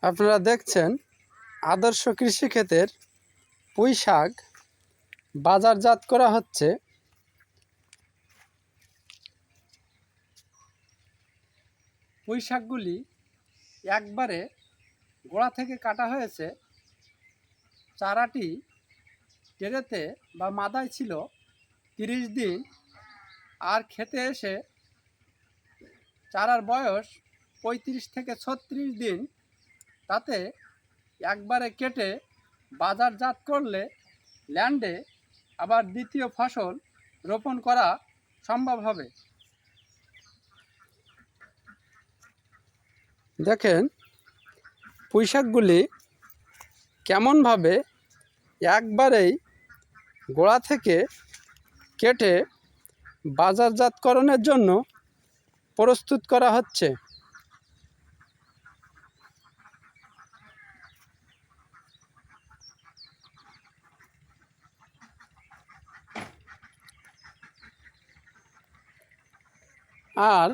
আপনারা দেখছেন আদর্শ কৃষিক্ষেতের পুঁই শাক বাজারজাত করা হচ্ছে। পুঁই শাকগুলি একবারে গোড়া থেকে কাটা হয়েছে। চারাটি টেরেতে বা মাদায় ছিল 30 দিন, আর খেতে এসে চারার বয়স 35 থেকে 36 দিন। তাতে একবারে কেটে বাজারজাত করলে ল্যান্ডে আবার দ্বিতীয় ফসল রোপণ করা সম্ভব হবে। দেখেন পুঁই শাকগুলি কেমনভাবে একবারেই গোড়া থেকে কেটে বাজারজাতকরণের জন্য প্রস্তুত করা হচ্ছে। আর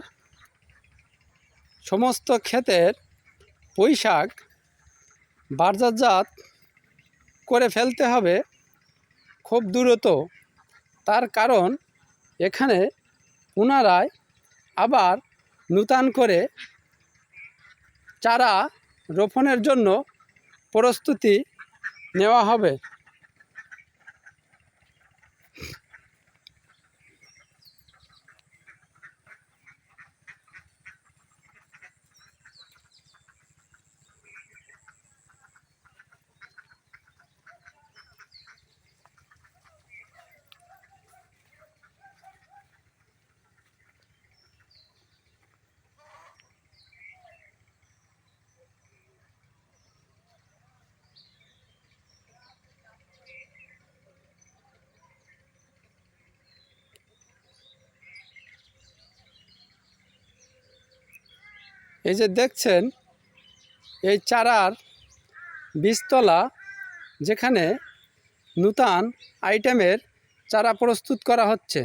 সমস্ত ক্ষেতের পুঁই শাক বাজারজাত করে ফেলতে হবে খুব দ্রুত। তার কারণ এখানে পুনরায় আবার নূতন করে চারা রোপণের জন্য প্রস্তুতি নেওয়া হবে। এই যে দেখছেন এই চারার বীজতলা, যেখানে নূতন আইটেমের চারা প্রস্তুত করা হচ্ছে।